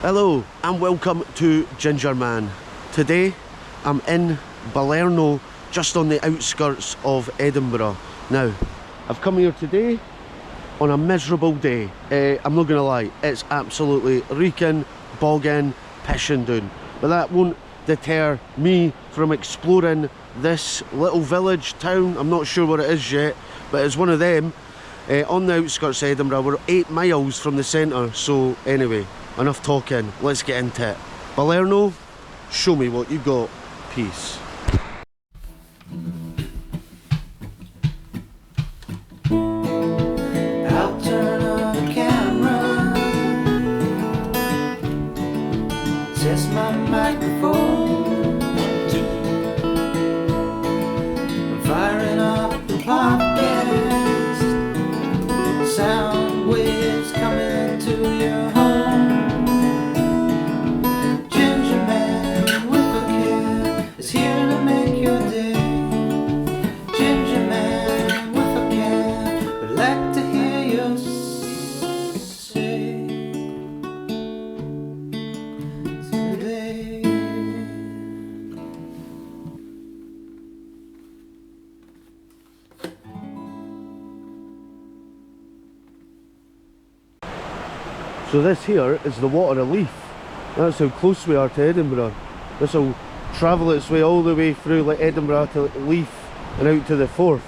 Hello and welcome to Gingerman. Today I'm in Balerno, just on the outskirts of Edinburgh. Now, I've come here today on a miserable day. I'm not gonna lie, it's absolutely reeking, bogging, pissing down. But that won't deter me from exploring this little village, town. I'm not sure what it is yet, but it's one of them on the outskirts of Edinburgh. We're 8 miles from the centre, so anyway, enough talking, let's get into it. Balerno, show me what you got. Peace. I'll turn on the camera, test my microphone, I'm firing up the podcast, sound waves coming to your home. Gingerman with a cam is here to make your day. Gingerman with a cam, I'd like to hear you say today. So this here is the Water of Leith. That's how close we are to Edinburgh. This will travel its way all the way through like Edinburgh to Leith and out to the Forth.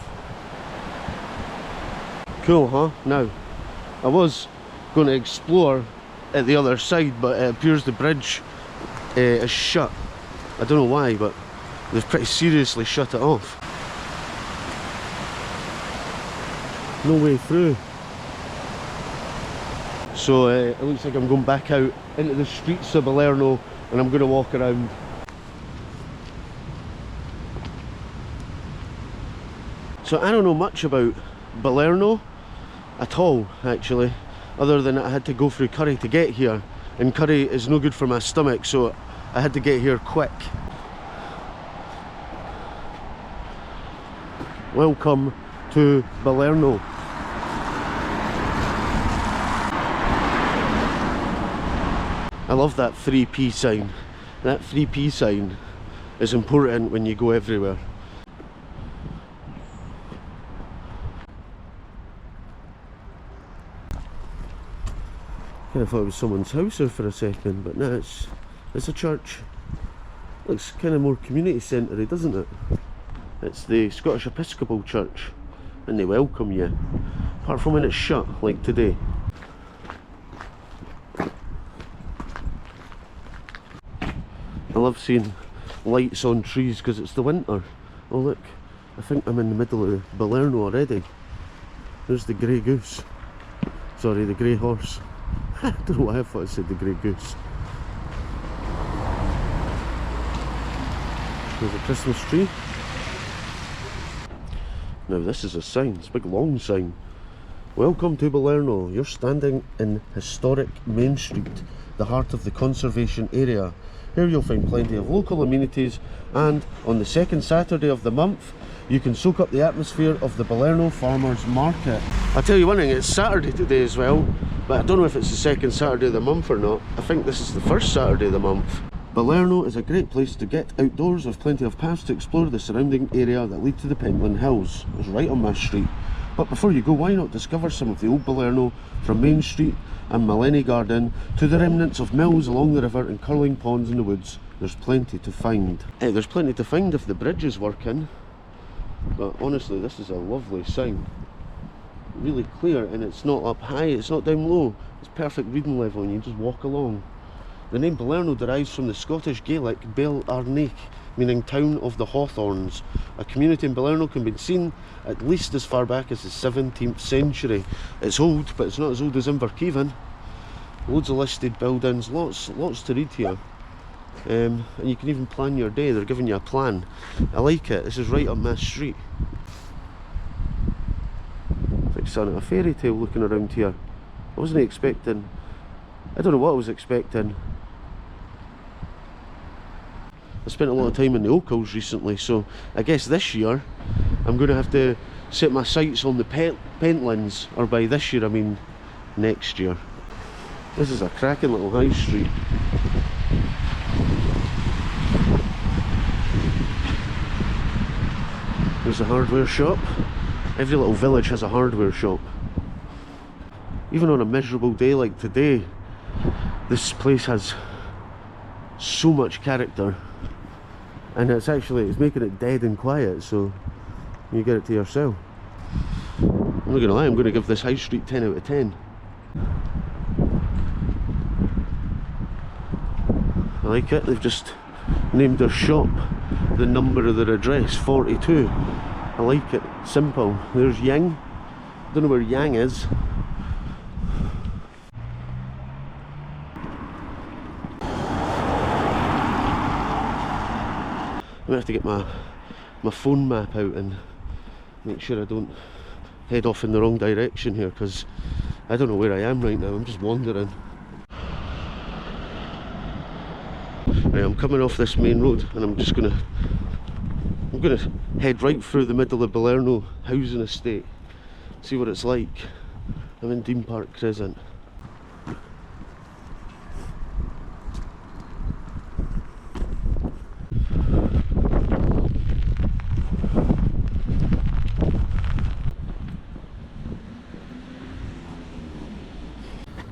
Cool, huh? Now, I was going to explore at the other side, but it appears the bridge is shut. I don't know why, but they've pretty seriously shut it off. No way through. So it looks like I'm going back out into the streets of Balerno and I'm going to walk around. So I don't know much about Balerno at all, actually, other than I had to go through curry to get here, and curry is no good for my stomach, so I had to get here quick. Welcome to Balerno. I love that 3p sign. That 3p sign is important when you go everywhere. Kind of thought it was someone's house there for a second, but no, it's a church. Looks kind of more community centre-y, doesn't it? It's the Scottish Episcopal Church, and they welcome you, apart from when it's shut, like today. I love seeing lights on trees because it's the winter. Oh look, I think I'm in the middle of Balerno already. There's the grey goose. Sorry, the grey horse. I don't know why I thought I said the grey goose. There's a Christmas tree. Now this is a sign, it's a big long sign. Welcome to Balerno. You're standing in historic Main Street, the heart of the conservation area. Here you'll find plenty of local amenities, and on the second Saturday of the month you can soak up the atmosphere of the Balerno Farmers Market. I tell you one thing, it's Saturday today as well, but I don't know if it's the second Saturday of the month or not. I think this is the first Saturday of the month. Balerno is a great place to get outdoors with plenty of paths to explore the surrounding area that lead to the Pentland Hills. It's right on my street. But before you go, why not discover some of the old Balerno, from Main Street and Malleny Garden to the remnants of mills along the river and curling ponds in the woods. There's plenty to find. There's plenty to find if the bridge is working, but honestly this is a lovely sign. Really clear, and it's not up high, it's not down low, it's perfect reading level and you just walk along. The name Balerno derives from the Scottish Gaelic Balerno, meaning town of the hawthorns. A community in Balerno can be seen at least as far back as the 17th century. It's old, but it's not as old as Inverkeithing. Loads of listed buildings, lots to read here. And you can even plan your day, they're giving you a plan. I like it, this is right up my street. It's like something of a fairy tale looking around here. I wasn't expecting, I don't know what I was expecting. I spent a lot of time in the Ochils recently, so I guess this year I'm going to have to set my sights on the Pentlands, or by this year I mean next year. This is a cracking little high street. There's a hardware shop. Every little village has a hardware shop. Even on a miserable day like today, this place has so much character, and it's making it dead and quiet, so you get it to yourself. I'm not gonna lie, I'm gonna give this high street 10 out of 10. I like it. They've just named their shop the number of their address, 42. I like it. Simple. There's Yang. Don't know where Yang is. I'm gonna have to get my phone map out and make sure I don't head off in the wrong direction here, because I don't know where I am right now. I'm just wandering. Right, I'm coming off this main road and I'm gonna head right through the middle of Balerno housing estate, see what it's like. I'm in Dean Park Crescent.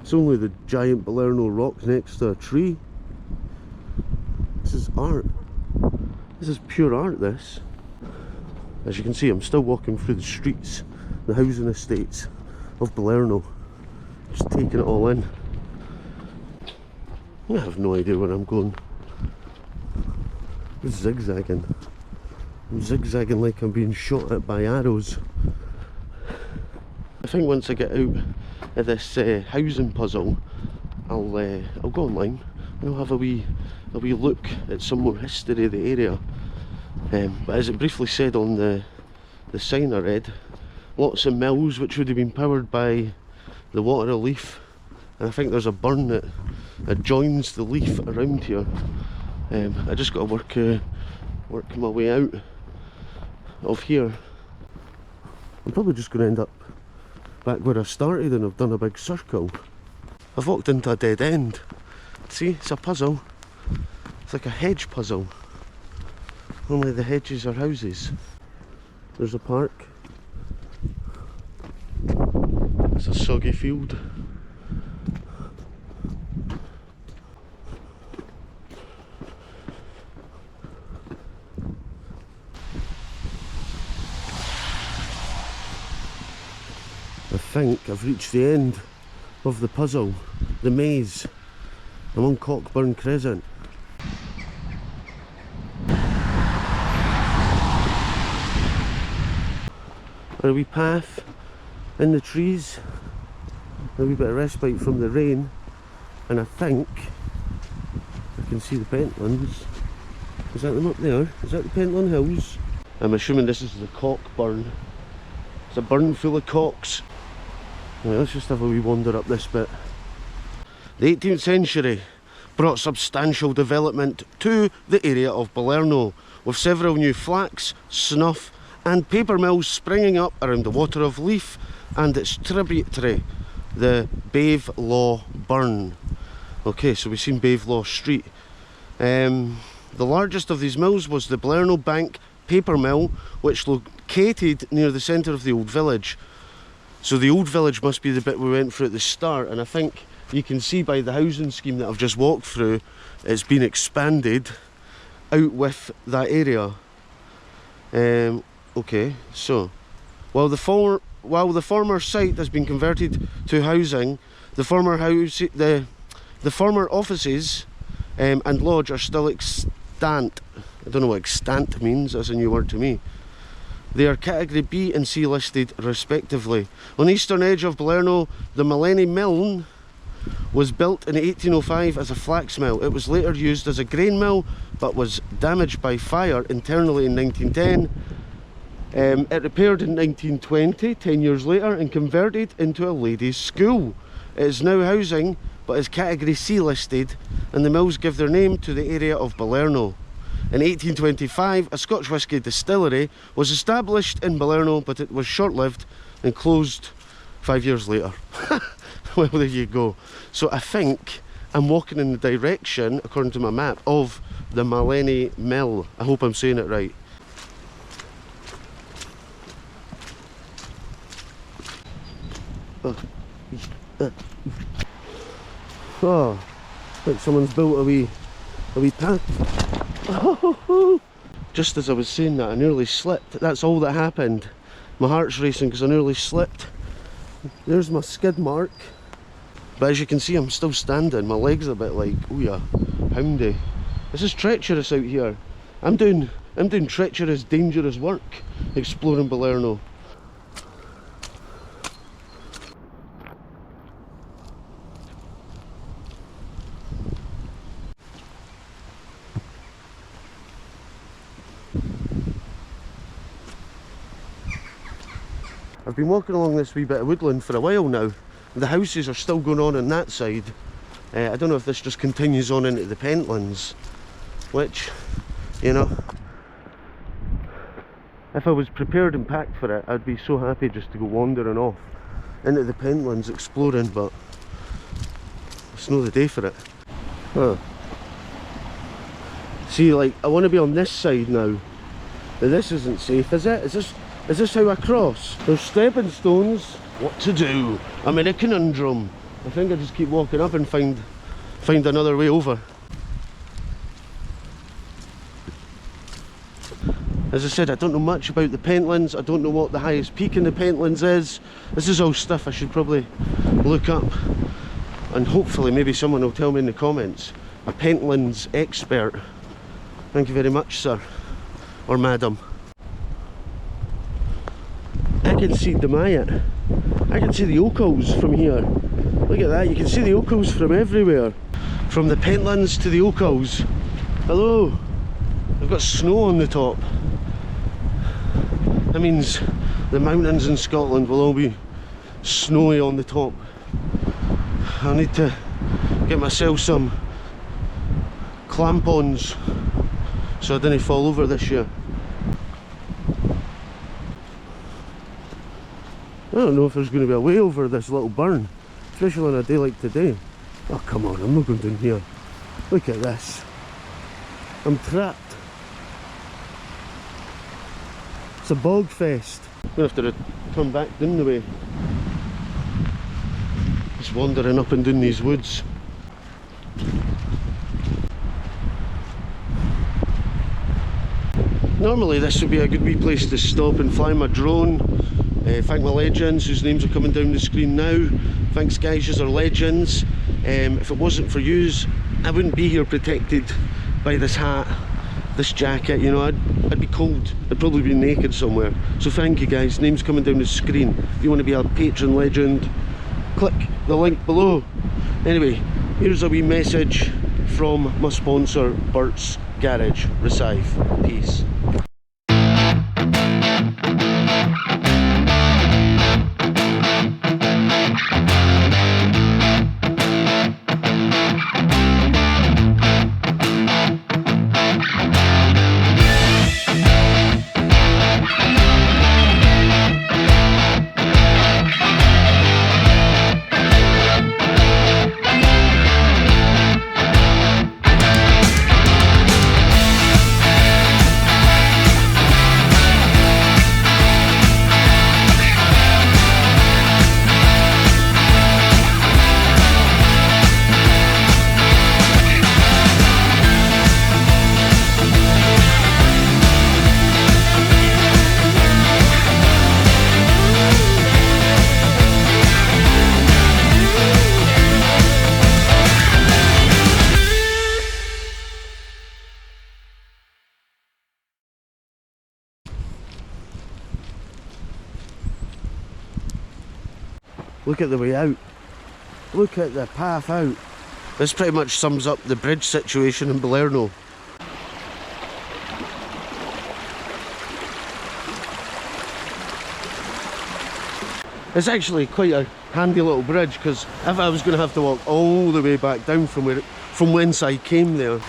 It's only the giant Balerno rock next to a tree. This is art. This is pure art, this. As you can see, I'm still walking through the streets, the housing estates of Balerno. Just taking it all in. I have no idea where I'm going. I'm zigzagging. I'm zigzagging like I'm being shot at by arrows. I think once I get out of this housing puzzle, I'll go online and I'll have a wee look at some more history of the area. But as it briefly said on the sign I read, lots of mills which would have been powered by the water of Leith, and I think there's a burn that joins the Leith around here. I just got to work my way out of here. I'm probably just going to end up back where I started, and I've done a big circle. I've walked into a dead end. See, it's a puzzle. It's like a hedge puzzle. Only the hedges are houses. There's a park. It's a soggy field. I think I've reached the end of the puzzle, the maze. I'm on Cockburn Crescent. A wee path in the trees, a wee bit of respite from the rain, and I think I can see the Pentlands. Is that them up there? Is that the Pentland Hills? I'm assuming this is the Cockburn. It's a burn full of cocks. Right, let's just have a wee wander up this bit. The 18th century brought substantial development to the area of Balerno, with several new flax, snuff and paper mills springing up around the water of Leith and its tributary, the Balerno Burn. Okay, so we've seen Balerno Street. The largest of these mills was the Balerno Bank paper mill, which located near the centre of the old village. So the old village must be the bit we went through at the start, and I think you can see by the housing scheme that I've just walked through, it's been expanded out with that area. Okay, so while the former site has been converted to housing, the former offices and lodge are still extant. I don't know what extant means, that's a new word to me. They are category B and C listed respectively. On the eastern edge of Balerno, the Malleny Mill was built in 1805 as a flax mill. It was later used as a grain mill, but was damaged by fire internally in 1910. It repaired in 1920, 10 years later, and converted into a ladies' school. It is now housing, but is category C listed, and the mills give their name to the area of Balerno. In 1825, a Scotch whisky distillery was established in Balerno, but it was short-lived and closed 5 years later. Well, there you go. So I think I'm walking in the direction, according to my map, of the Malleny Mill. I hope I'm saying it right. Oh, like someone's built a wee path. Just as I was saying that, I nearly slipped. That's all that happened. My heart's racing because I nearly slipped. There's my skid mark. But as you can see, I'm still standing. My legs are a bit like, oh yeah, houndy. This is treacherous out here. I'm doing treacherous, dangerous work exploring Balerno. I've been walking along this wee bit of woodland for a while now. The houses are still going on that side. I don't know if this just continues on into the Pentlands, which, you know, if I was prepared and packed for it, I'd be so happy just to go wandering off into the Pentlands exploring, but it's not the day for it. Huh. See, like, I want to be on this side now, but this isn't safe, is it? Is this how I cross? There's stepping stones. What to do? I'm in a conundrum. I think I just keep walking up and find another way over. As I said, I don't know much about the Pentlands. I don't know what the highest peak in the Pentlands is. This is all stuff I should probably look up, and hopefully maybe someone will tell me in the comments. A Pentlands expert. Thank you very much, sir or madam. I can see Demayat. I can see the Ochils from here. Look at that, you can see the Ochils from everywhere. From the Pentlands to the Ochils. Hello! I've got snow on the top. That means the mountains in Scotland will all be snowy on the top. I need to get myself some clamp-ons so I didn't fall over this year. I don't know if there's going to be a way over this little burn, especially on a day like today. Oh come on, I'm not going down here. Look at this. I'm trapped. It's a bog fest. I'm going to have to turn back down the way. Just wandering up and down these woods. Normally this would be a good wee place to stop and fly my drone. Thank my legends whose names are coming down the screen now. Thanks guys, yous are legends. If it wasn't for yous, I wouldn't be here protected by this hat, this jacket, you know, I'd be cold. I'd probably be naked somewhere. So thank you guys, names coming down the screen. If you want to be a patron legend, click the link below. Anyway, here's a wee message from my sponsor, Bert's Garage, Recife. Peace. Look at the way out. Look at the path out. This pretty much sums up the bridge situation in Balerno. It's actually quite a handy little bridge, because if I was going to have to walk all the way back down from whence I came there.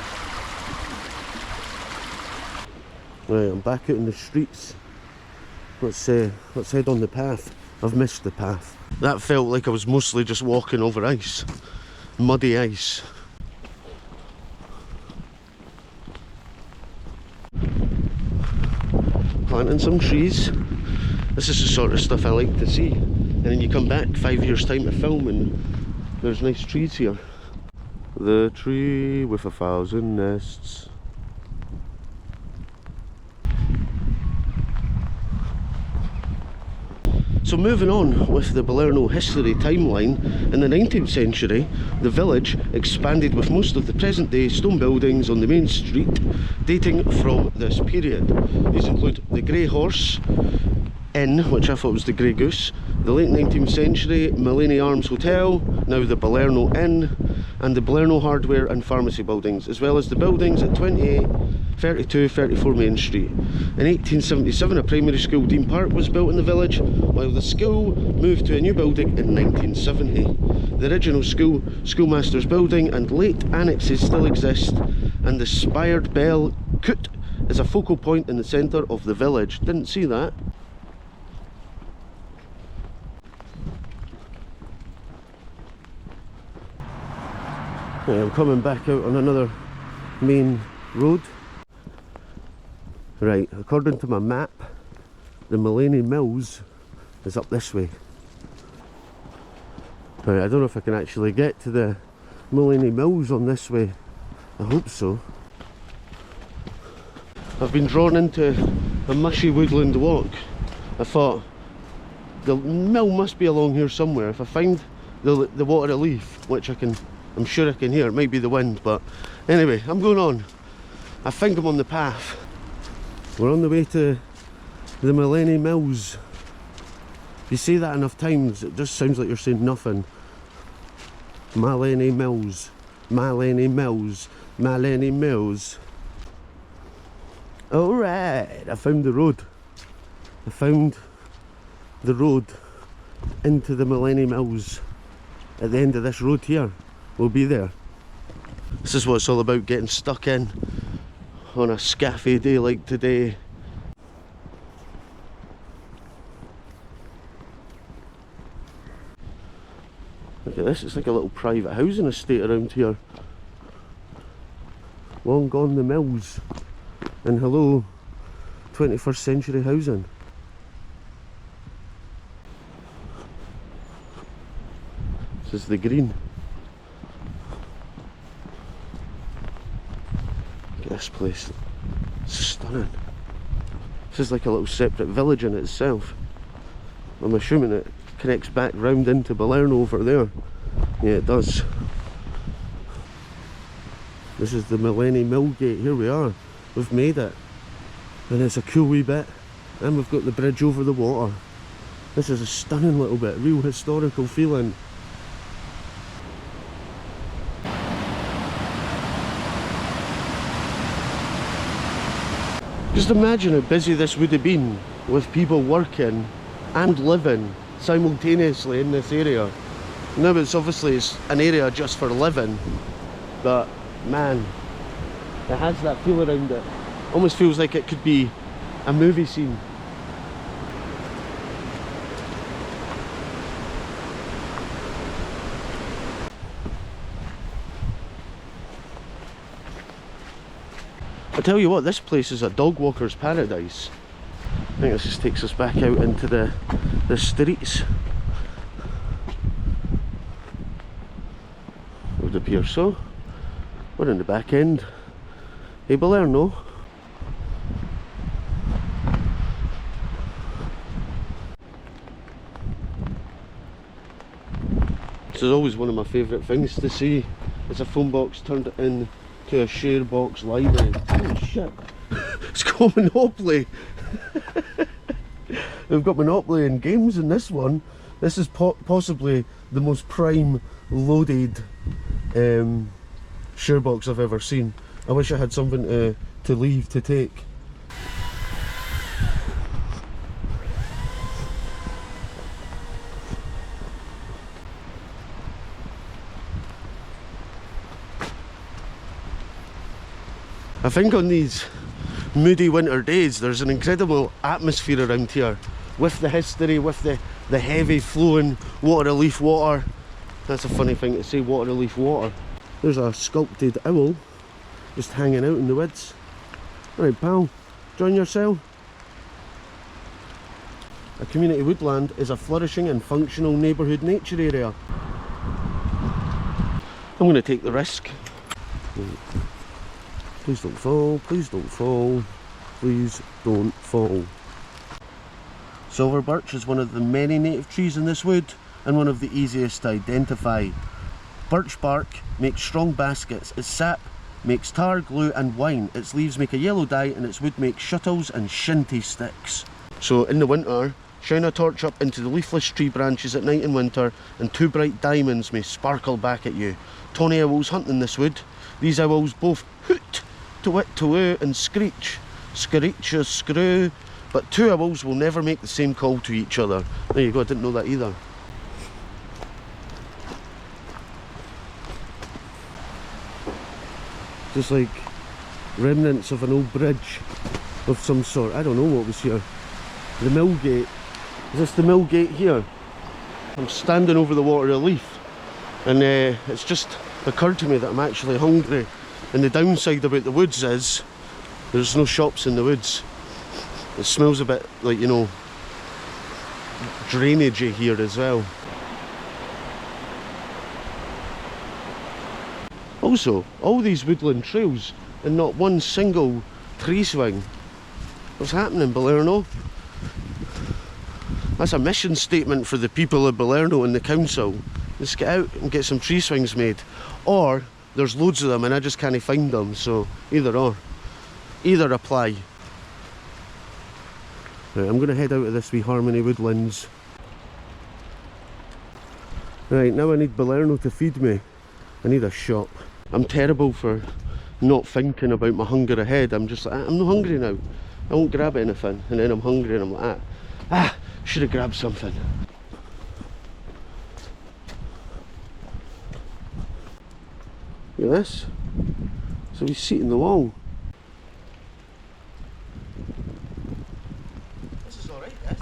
Right, I'm back out in the streets. Let's head on the path. I've missed the path. That felt like I was mostly just walking over ice, muddy ice. Planting some trees. This is the sort of stuff I like to see. And then you come back 5 years time to film and there's nice trees here. The tree with 1,000 nests. So moving on with the Balerno history timeline, in the 19th century the village expanded with most of the present day stone buildings on the main street dating from this period. These include the Grey Horse Inn, which I thought was the Grey Goose, the late 19th century Malleny Arms Hotel, now the Balerno Inn, and the Balerno Hardware and Pharmacy buildings, as well as the buildings at 28, 32, 34 Main Street. In 1877 a primary school, Dean Park, was built in the village, while the school moved to a new building in 1970. The original school, schoolmaster's building and late annexes still exist, and the spired bell coot is a focal point in the centre of the village. Didn't see that. Right, I'm coming back out on another main road. Right, according to my map, the Malleny Mills is up this way. Right, I don't know if I can actually get to the Malleny Mills on this way. I hope so. I've been drawn into a mushy woodland walk. I thought the mill must be along here somewhere. If I find the water leaf, which I'm sure I can hear, it might be the wind, but anyway, I'm going on. I think I'm on the path. We're on the way to the Malleny Mills. If you say that enough times, it just sounds like you're saying nothing. Malleny Mills, Malleny Mills, Malleny Mills. Alright, I found the road. I found the road into the Malleny Mills. At the end of this road here, we'll be there. This is what it's all about, getting stuck in on a scaffy day like today. Look at this, it's like a little private housing estate around here. Long gone the mills. And hello, 21st century housing. This is the green. Look at this place. It's stunning. This is like a little separate village in itself. I'm assuming it connects back round into Balerno over there. Yeah, it does. This is the Malleny Mill Gate. Here we are. We've made it. And it's a cool wee bit. And we've got the bridge over the water. This is a stunning little bit. Real historical feeling. Just imagine how busy this would have been with people working and living simultaneously in this area. Now it's an area just for living, but man, it has that feel around it. Almost feels like it could be a movie scene. I tell you what, this place is a dog walker's paradise. I think this just takes us back out into the streets. It would appear so. We're in the back end. Hey, Balerno. This is always one of my favourite things to see. It's a phone box turned into a share box library. Oh shit! It's called Monopoly. We've got Monopoly and games in this one. This is possibly the most prime loaded share box I've ever seen. I wish I had something to leave to take. I think on these moody winter days there's an incredible atmosphere around here with the history, with the heavy flowing water-leaf water. That's a funny thing to say, water-leaf water. There's a sculpted owl just hanging out in the woods. Alright pal, join yourself. A community woodland is a flourishing and functional neighbourhood nature area. I'm going to take the risk. Please don't fall, please don't fall, please don't fall. Silver birch is one of the many native trees in this wood and one of the easiest to identify. Birch bark makes strong baskets, its sap makes tar, glue and wine, its leaves make a yellow dye and its wood makes shuttles and shinty sticks. So in the winter, shine a torch up into the leafless tree branches at night in winter and two bright diamonds may sparkle back at you. Tawny owls hunt in this wood. These owls both hoot, to-wit, to-woo and screech. Screech or screw, but two owls will never make the same call to each other. There you go, I didn't know that either. Just like remnants of an old bridge of some sort. I don't know what was here. The mill gate. Is this the mill gate here? I'm standing over the water-leaf and it's just occurred to me that I'm actually hungry. And the downside about the woods is there's no shops in the woods. It smells a bit like, you know, drainagey here as well. Also, all these woodland trails and not one single tree swing. What's happening, Balerno? That's a mission statement for the people of Balerno and the council. Let's get out and get some tree swings made. Or there's loads of them and I just can't find them, so either or. Either apply. Right, I'm going to head out of this wee Harmony Woodlands. Right, now I need Balerno to feed me. I need a shop. I'm terrible for not thinking about my hunger ahead. I'm just like, I'm not hungry now. I won't grab anything. And then I'm hungry and I'm like, should have grabbed something. Look at this. So he's seat in the wall. This is alright, this.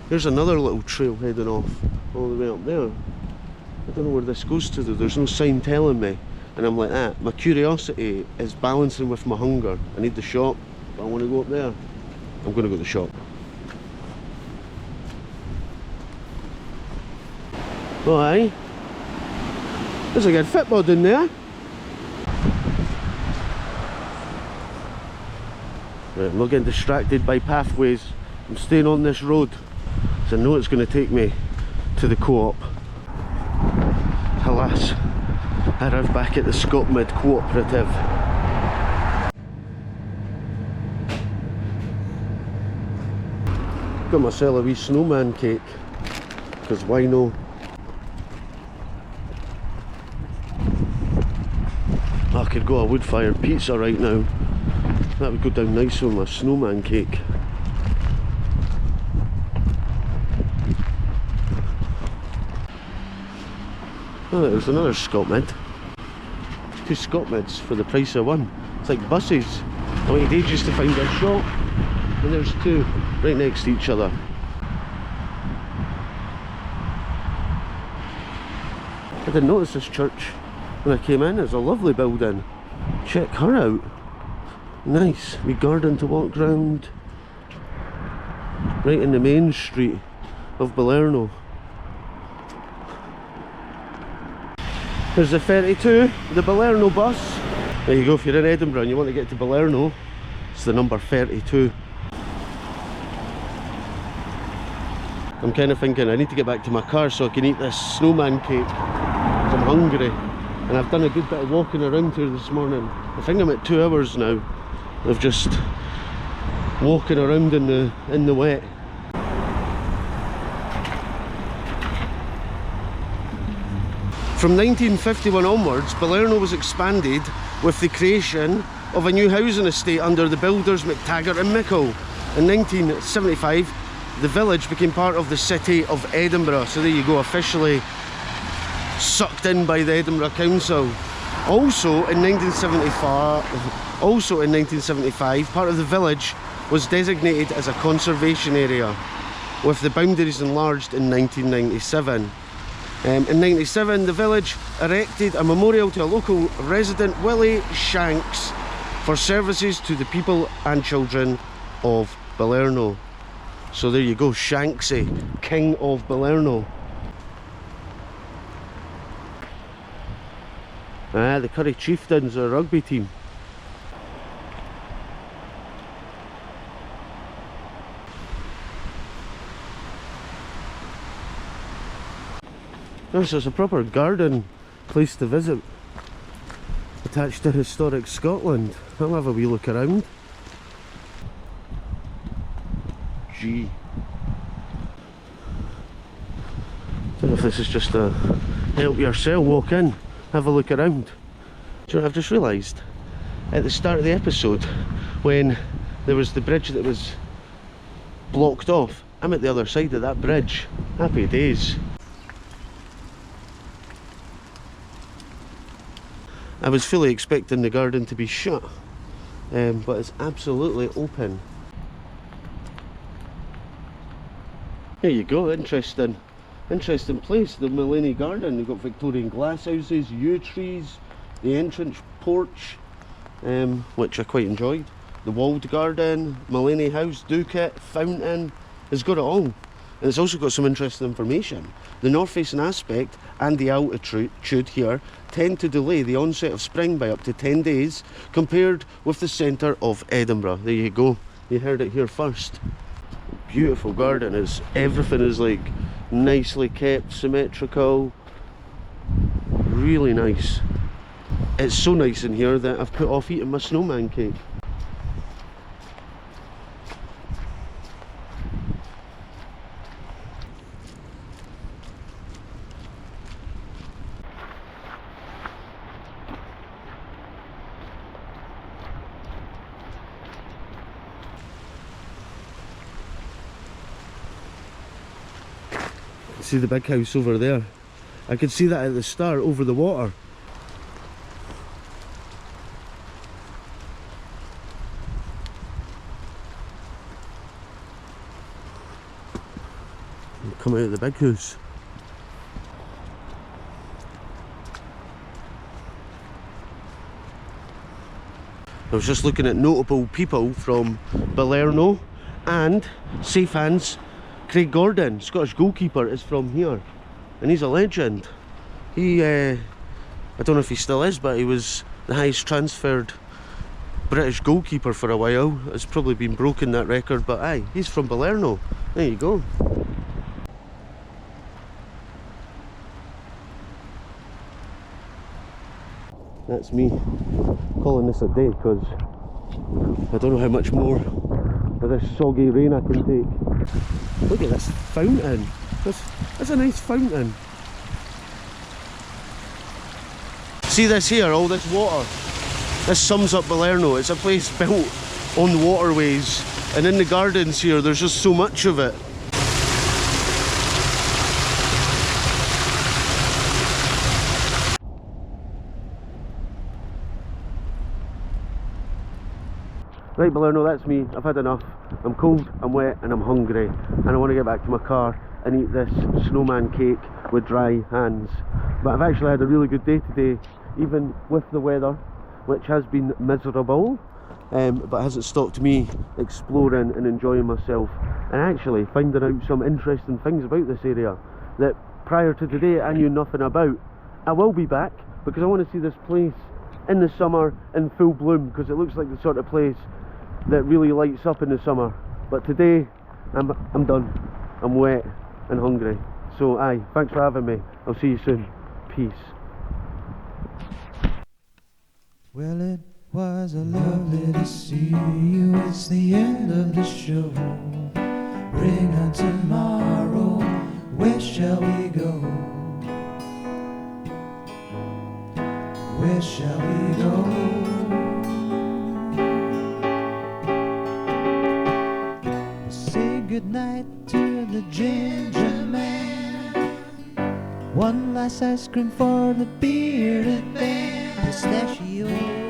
There's another little trail heading off all the way up there. I don't know where this goes to though. There's no sign telling me. And I'm like, my curiosity is balancing with my hunger. I need the shop, but I want to go up there. I'm going to go to the shop. Oh, aye. There's a good football in there. Right, I'm not getting distracted by pathways. I'm staying on this road. So I know it's going to take me to the co-op. Alas, I arrived back at the Scottishhistory Cooperative. Got myself a wee snowman cake, because why no? I could go a wood-fired pizza right now. That would go down nice with my snowman cake. Oh, there's another Scott mid. 2 Scott mids for the price of one. It's like buses. I waited ages to find a shop, and there's 2 right next to each other. I didn't notice this church when I came in. It's a lovely building. Check her out. Nice. Wee garden to walk round. Right in the main street of Balerno. There's the 32, the Balerno bus. There you go, if you're in Edinburgh and you want to get to Balerno, it's the number 32. I'm kind of thinking I need to get back to my car so I can eat this snowman cake, because I'm hungry. And I've done a good bit of walking around here this morning. I think I'm at 2 hours now of just walking around in the wet. From 1951 onwards, Balerno was expanded with the creation of a new housing estate under the builders McTaggart and Mickle. In 1975, the village became part of the city of Edinburgh. So there you go, officially sucked in by the Edinburgh Council. Also in 1975, part of the village was designated as a conservation area, with the boundaries enlarged in 1997. In 97, the village erected a memorial to a local resident, Willie Shanks, for services to the people and children of Balerno. So there you go, Shanksy, King of Balerno. The Curry Chieftains are a rugby team. Oh, so it's a proper garden place to visit, attached to historic Scotland. I'll have a wee look around. Gee. Don't know if this is just a help yourself, walk in, have a look around. Do you know, I've just realised at the start of the episode when there was the bridge that was blocked off, I'm at the other side of that bridge. Happy days. I was fully expecting the garden to be shut, but it's absolutely open. There you go, interesting place, the Malleny Garden. You've got Victorian glasshouses, yew trees, the entrance porch, which I quite enjoyed. The walled garden, Malleny house, Ducat, fountain, it's got it all. And it's also got some interesting information. The north-facing aspect and the altitude here tend to delay the onset of spring by up to 10 days compared with the centre of Edinburgh. There you go, you heard it here first. Beautiful garden, everything is like nicely kept, symmetrical, really nice. It's so nice in here that I've put off eating my snowman cake. See the big house over there? I could see that at the start over the water. Come out of the big house. I was just looking at notable people from Balerno, and safe hands, Craig Gordon, Scottish goalkeeper, is from here, and he's a legend. He, I don't know if he still is, but he was the highest transferred British goalkeeper for a while. It's probably been broken, that record, but aye, he's from Balerno. There you go. That's me calling this a day, because I don't know how much more of this soggy rain I can take. Look at this fountain. That's a nice fountain. See this here, all this water? This sums up Balerno. It's a place built on waterways, and in the gardens here there's just so much of it. Right, Balerno, that's me. I've had enough. I'm cold, I'm wet, and I'm hungry, and I want to get back to my car and eat this snowman cake with dry hands. But I've actually had a really good day today, even with the weather, which has been miserable, but hasn't stopped me exploring and enjoying myself, and actually finding out some interesting things about this area that prior to today I knew nothing about. I will be back because I want to see this place in the summer in full bloom, because it looks like the sort of place that really lights up in the summer. But today I'm done. I'm wet and hungry. So aye, thanks for having me. I'll see you soon. Peace. Well, it was a lovely to see you. It's the end of the show. Bring on tomorrow. Where shall we go? Where shall we go? Say goodnight to the Gingerman. One last ice cream for the bearded man. pistachio.